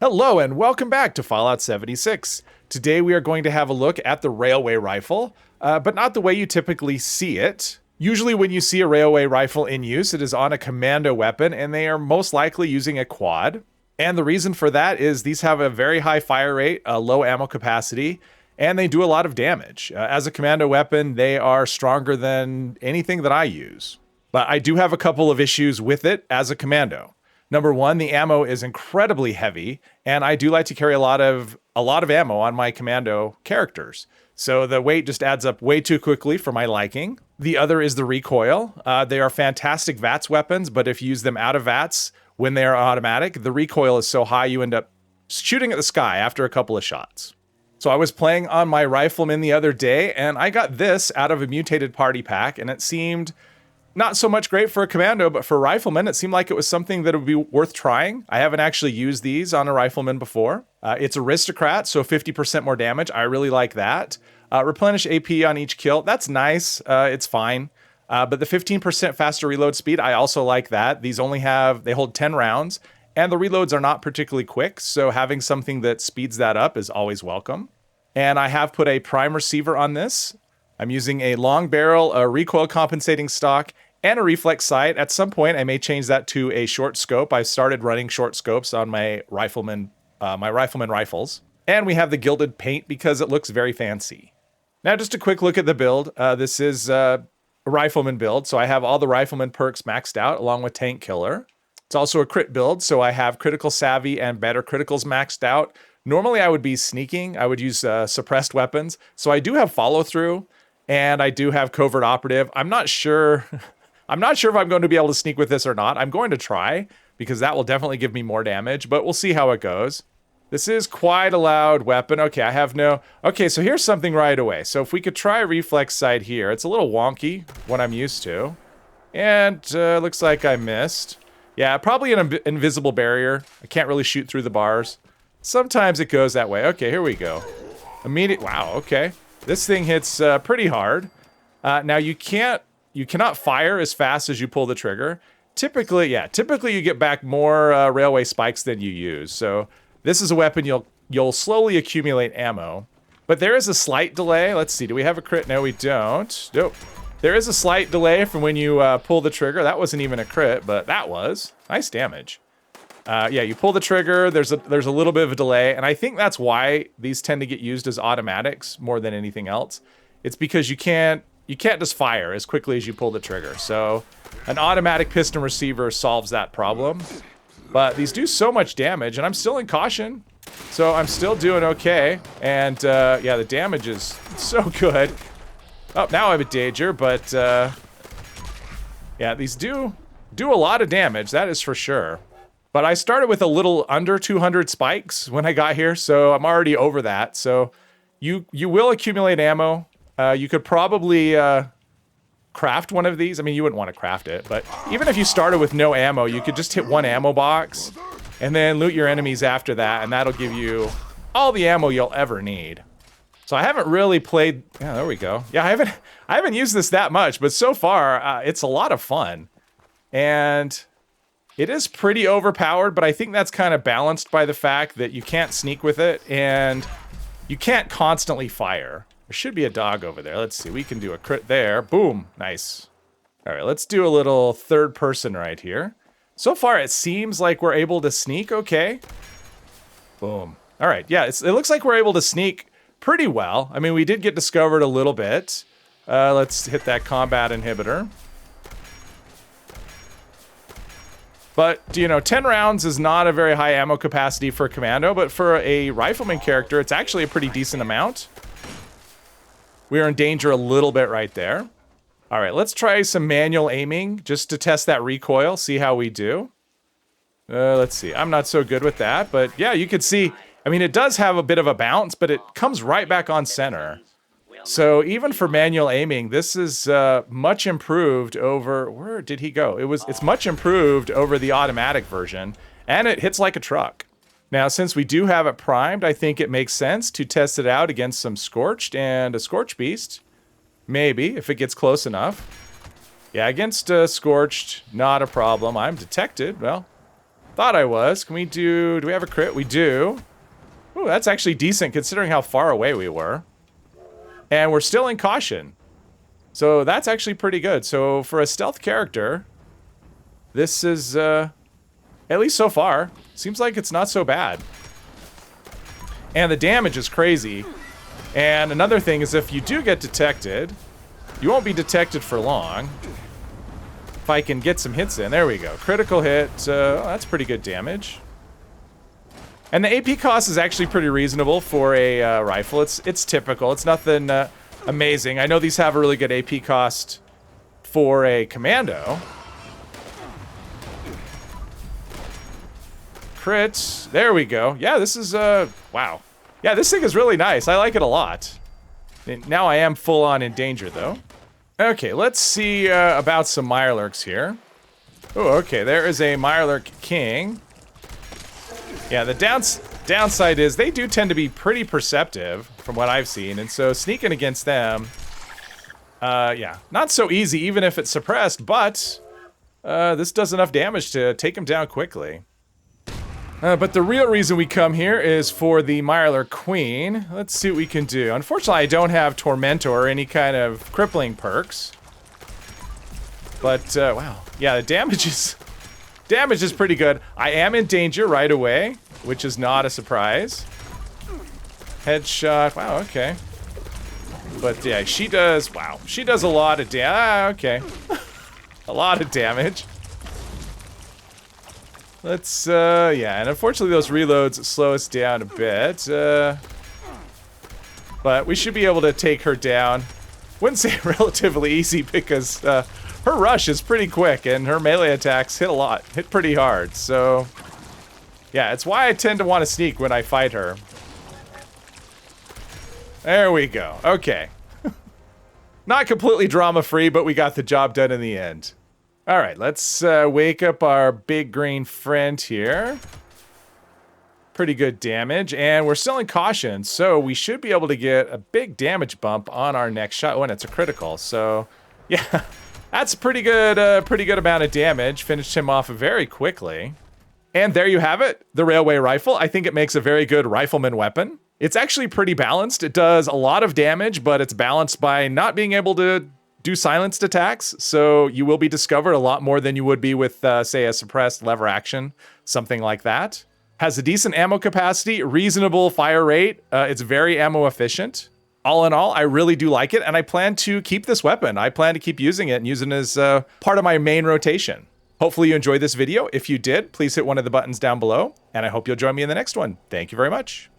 Hello and welcome back to Fallout 76. Today we are going to have a look at the railway rifle, but not the way you typically see it. Usually when you see a railway rifle in use, it is on a commando weapon and they are most likely using a quad. And the reason for that is these have a very high fire rate, a low ammo capacity, and they do a lot of damage. As a commando weapon, they are stronger than anything that I use. But I do have a couple of issues with it as a commando. Number one, the ammo is incredibly heavy, and I do like to carry a lot of ammo on my commando characters. So the weight just adds up way too quickly for my liking. The other is the recoil. They are fantastic VATS weapons, but if you use them out of VATS when they are automatic, the recoil is so high you end up shooting at the sky after a couple of shots. So I was playing on my Rifleman the other day, and I got this out of a mutated party pack, and it seemed not so much great for a commando, but for Rifleman, it seemed like it was something that would be worth trying. I haven't actually used these on a Rifleman before. It's Aristocrat, so 50% more damage. I really like that. Replenish AP on each kill. That's nice. It's fine. But the 15% faster reload speed, I also like that. These they hold 10 rounds, and the reloads are not particularly quick, so having something that speeds that up is always welcome. And I have put a prime receiver on this. I'm using a long barrel, a recoil compensating stock, and a reflex sight. At some point, I may change that to a short scope. I've started running short scopes on my Rifleman rifles. And we have the gilded paint because it looks very fancy. Now, just a quick look at the build. This is a Rifleman build, so I have all the Rifleman perks maxed out along with Tank Killer. It's also a crit build, so I have critical savvy and better criticals maxed out. Normally, I would be sneaking. I would use suppressed weapons. So I do have follow through. And I do have covert operative. I'm not sure if I'm going to be able to sneak with this or not. I'm going to try because that will definitely give me more damage, but we'll see how it goes. This is quite a loud weapon. Okay, so here's something right away. So if we could try reflex sight here, it's a little wonky, what I'm used to. And looks like I missed. Yeah, probably an invisible barrier. I can't really shoot through the bars. Sometimes it goes that way. Okay, here we go. Wow, okay. This thing hits pretty hard. Now you cannot fire as fast as you pull the trigger. Typically you get back more railway spikes than you use. So this is a weapon you'll slowly accumulate ammo. But there is a slight delay. Let's see, do we have a crit? No, we don't. Nope. There is a slight delay from when you pull the trigger. That wasn't even a crit, but that was. Nice damage. Yeah, you pull the trigger, there's a little bit of a delay, and I think that's why these tend to get used as automatics more than anything else. It's because you can't just fire as quickly as you pull the trigger. So an automatic piston receiver solves that problem. But these do so much damage, and I'm still in caution. So I'm still doing okay. And yeah, the damage is so good. Oh, now I'm in danger, but yeah, these do a lot of damage, that is for sure. But I started with a little under 200 spikes when I got here, so I'm already over that. So you will accumulate ammo. You could probably craft one of these. I mean, you wouldn't want to craft it, but even if you started with no ammo, you could just hit one ammo box and then loot your enemies after that, and that'll give you all the ammo you'll ever need. So I haven't really played. Yeah, there we go. Yeah, I haven't used this that much, but so far it's a lot of fun, and it is pretty overpowered, but I think that's kind of balanced by the fact that you can't sneak with it and you can't constantly fire. There should be a dog over there. Let's see. We can do a crit there. Boom. Nice. All right, let's do a little third person right here. So far, it seems like we're able to sneak okay. Boom. All right. Yeah, it looks like we're able to sneak pretty well. I mean, we did get discovered a little bit. Let's hit that combat inhibitor. But, 10 rounds is not a very high ammo capacity for a commando, but for a Rifleman character, it's actually a pretty decent amount. We are in danger a little bit right there. All right, let's try some manual aiming just to test that recoil, see how we do. Let's see. I'm not so good with that, but yeah, you could see, I mean, it does have a bit of a bounce, but it comes right back on center. So even for manual aiming, this is much improved over, where did he go? It's much improved over the automatic version, and it hits like a truck. Now, since we do have it primed, I think it makes sense to test it out against some Scorched and a Scorch Beast. Maybe, if it gets close enough. Yeah, against Scorched, not a problem. I'm detected. Well, Thought I was. Can we do we have a crit? We do. Ooh, that's actually decent considering how far away we were. And we're still in caution. So that's actually pretty good. So for a stealth character, this is, at least so far, seems like it's not so bad. And the damage is crazy. And another thing is if you do get detected, you won't be detected for long. If I can get some hits in, there we go. Critical hit, oh, that's pretty good damage. And the AP cost is actually pretty reasonable for a rifle. It's typical. It's nothing amazing. I know these have a really good AP cost for a commando. Crit. There we go. Yeah, this is, wow. Yeah, this thing is really nice. I like it a lot. Now I am full on in danger, though. Okay, let's see about some Mirelurks here. Oh, okay, there is a Mirelurk King. Yeah, the downside is they do tend to be pretty perceptive from what I've seen, and so sneaking against them, yeah, not so easy even if it's suppressed, but this does enough damage to take him down quickly. But the real reason we come here is for the Mirelurk Queen. Let's see what we can do. Unfortunately, I don't have Tormentor or any kind of crippling perks. But, wow. Yeah, the damage is pretty good. I am in danger right away, which is not a surprise. Headshot. Wow, okay. But, yeah, she does, wow. She does a lot of damage. Okay. A lot of damage. Let's, yeah, and unfortunately those reloads slow us down a bit, but we should be able to take her down. Wouldn't say relatively easy because, her rush is pretty quick and her melee attacks hit pretty hard, so, yeah, it's why I tend to want to sneak when I fight her. There we go, okay. Not completely drama-free, but we got the job done in the end. All right, let's wake up our big green friend here. Pretty good damage, and we're still in caution, so we should be able to get a big damage bump on our next shot when it's a critical. So, yeah, that's a pretty good amount of damage. Finished him off very quickly. And there you have it, the Railway Rifle. I think it makes a very good rifleman weapon. It's actually pretty balanced. It does a lot of damage, but it's balanced by not being able to do silenced attacks, so you will be discovered a lot more than you would be with, say, a suppressed lever action, something like that. Has a decent ammo capacity, reasonable fire rate, it's very ammo efficient. All in all, I really do like it, and I plan to keep this weapon. I plan to keep using it and using it as part of my main rotation. Hopefully you enjoyed this video. If you did, please hit one of the buttons down below, and I hope you'll join me in the next one. Thank you very much.